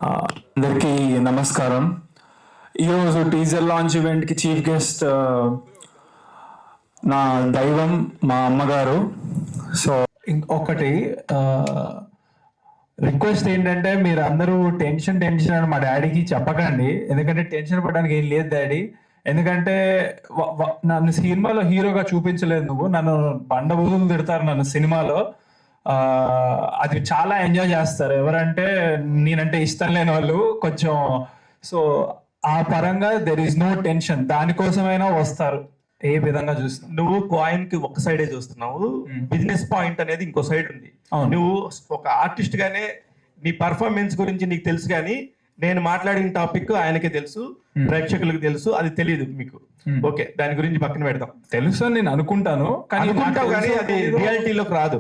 అందరికీ నమస్కారం. ఈరోజు టీజర్ లాంచ్ ఈవెంట్కి చీఫ్ గెస్ట్ నా దైవం మా అమ్మగారు. సో ఇంకొకటి రిక్వెస్ట్ ఏంటంటే, మీరు అందరూ టెన్షన్ అని మా డాడీకి చెప్పకండి, ఎందుకంటే టెన్షన్ పడడానికి ఏం లేదు డాడీ. ఎందుకంటే నన్ను సినిమాలో హీరోగా చూపించలేదు నువ్వు, నన్ను బండబూతులు తిడతారు నన్ను సినిమాలో. అది చాలా ఎంజాయ్ చేస్తారు ఎవరంటే నేనంటే ఇష్టం లేని వాళ్ళు కొంచెం. సో ఆ పరంగా దెర్ ఈస్ నో టెన్షన్, దానికోసమైనా వస్తారు. ఏ విధంగా చూస్తున్నావు నువ్వు కాయిన్ కి ఒక సైడే చూస్తున్నావు, బిజినెస్ పాయింట్ అనేది ఇంకో సైడ్ ఉంది. నువ్వు ఒక ఆర్టిస్ట్ గానే నీ పర్ఫార్మెన్స్ గురించి నీకు తెలుసు, కానీ నేను మాట్లాడిన టాపిక్ ఆయనకే తెలుసు, ప్రేక్షకులకు తెలుసు, అది తెలియదు మీకు. ఓకే, దాని గురించి పక్కన పెడదాం. తెలుసు అని నేను అనుకుంటాను, కానీ అది రియాలిటీలోకి రాదు.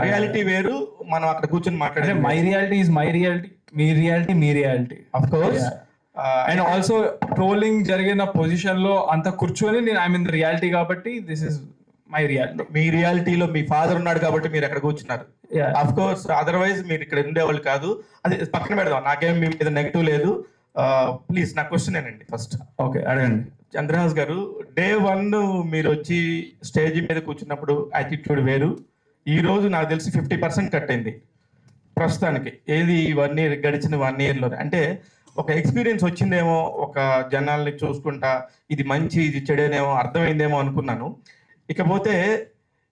రియాలిటీ వేరు, మనం అక్కడ కూర్చొని మాట్లాడే my reality is my reality, మీ రియాలిటీ మీ reality. Of course. And also trolling జరిగిన పొజిషన్ లో అంత కూర్చొని నేను ఐ మీన్ రియాలిటీ, కాబట్టి దిస్ ఇస్ మై రియాలిటీ. మీ రియాలిటీలో మీ ఫాదర్ ఉన్నాడు కాబట్టి మీరు అక్కడ కూర్చున్నారు. ఆఫ్ కోర్స్, అదర్వైజ్ మీరు ఇక్కడ ఉండేవాళ్ళు కాదు. అది పక్కన పెడదాం, నాకేం మీ మీద నెగిటివ్ లేదు. ప్లీజ్ నా క్వశ్చన్ ఏనండి ఫస్ట్. ఓకే, అడగండి. చంద్రహాస్ గారు, డే 1 మీరు వచ్చి స్టేజ్ మీద కూర్చున్నప్పుడు యాటిట్యూడ్ వేరు. ఈ రోజు నాకు తెలిసి 50% కట్ అయింది ప్రస్తుతానికి. ఏది 1 year గడిచిన 1 yearలో అంటే ఒక ఎక్స్పీరియన్స్ వచ్చిందేమో, ఒక జనాల్ని చూసుకుంటా ఇది మంచి ఇది చెడేనేమో అర్థమైందేమో అనుకున్నాను. ఇకపోతే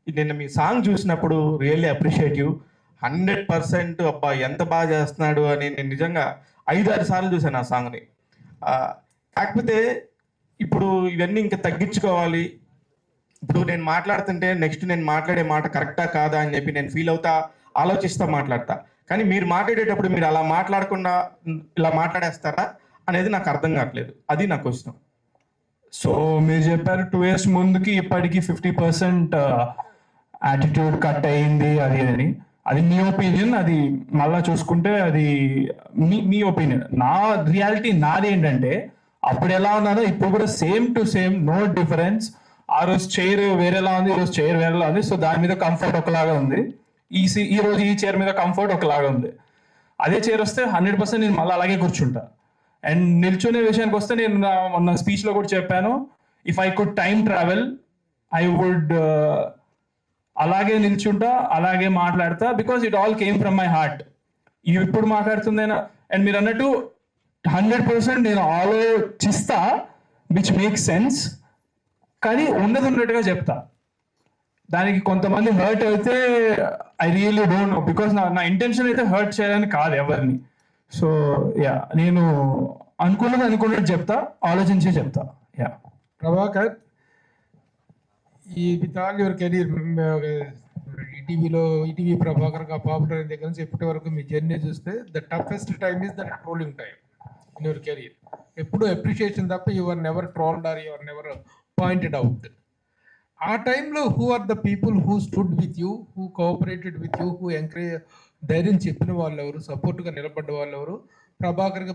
నిన్న మీ సాంగ్ చూసినప్పుడు రియల్లీ అప్రిషియేట్ యూ. 100% అబ్బా ఎంత బాగా చేస్తున్నాడు అని నేను నిజంగా 5-6 సార్లు చూసాను ఆ సాంగ్ని. కాకపోతే ఇప్పుడు ఇవన్నీ ఇంకా తగ్గించుకోవాలి. ఇప్పుడు నేను మాట్లాడుతుంటే నెక్స్ట్ నేను మాట్లాడే మాట కరెక్టా కాదా అని చెప్పి నేను ఫీల్ అవుతా, ఆలోచిస్తా మాట్లాడతా. కానీ మీరు మాట్లాడేటప్పుడు మీరు అలా మాట్లాడకుండా ఇలా మాట్లాడేస్తారా అనేది నాకు అర్థం కావట్లేదు. అది నా క్వశ్చన్. సో మీరు చెప్పారు 2 years ముందుకి ఇప్పటికి 50% యాటిట్యూడ్ కట్ అయ్యింది అది అని. అది మీ ఒపీనియన్, అది మళ్ళా చూసుకుంటే అది మీ ఒపీనియన్. నా రియాలిటీ నాది ఏంటంటే, అప్పుడు ఎలా ఉన్నానో ఇప్పుడు కూడా same to same, no difference. ఆ రోజు చైర్ వేరేలా ఉంది, ఈ రోజు చైర్ వేరేలా ఉంది. సో దాని మీద కంఫర్ట్ ఒకలాగా ఉంది. ఈ రోజు ఈ చైర్ మీద కంఫర్ట్ ఒకలాగా ఉంది. అదే చైర్ వస్తే 100% నేను మళ్ళీ అలాగే కూర్చుంటా. అండ్ నిల్చునే విషయానికి వస్తే, నేను మొన్న స్పీచ్లో కూడా చెప్పాను, if I could time travel I would అలాగే నిల్చుంటా, అలాగే మాట్లాడతా, because it all came from my heart. ఇప్పుడు మాట్లాడుతుందైనా అండ్ మీరు అన్నట్టు 100% నేను ఆలోచిస్తా, విచ్ మేక్స్ సెన్స్, కానీ ఉన్నట్టుగా చెప్తా. దానికి కొంతమంది హర్ట్ అయితే I really don't know, because నా ఇంటెన్షన్ అయితే హర్ట్ చేయాలని కాదు ఎవరిని. సో యా, నేను అనుకున్నట్టు చెప్తా, ఆలోచించే చెప్తా. యా. ప్రభాకర్, ఈ with all your career, ETV ప్రభాకర్గా పాపులర్ అయిన దగ్గర నుంచి ఇప్పటి వరకు మీ జర్నీ చూస్తే the toughest time is the trolling time in your career. ఎప్పుడు అప్రిషియేషన్ తప్ప you're never trolled or you're never pointed out. ఆ టైంలో who are the people who stood with you, who cooperated with you, who encourage, ధైర్యం చెప్పిన వాళ్ళు ఎవరు, సపోర్ట్గా నిలబడ్డ వాళ్ళు ఎవరు? ప్రభాకర్గా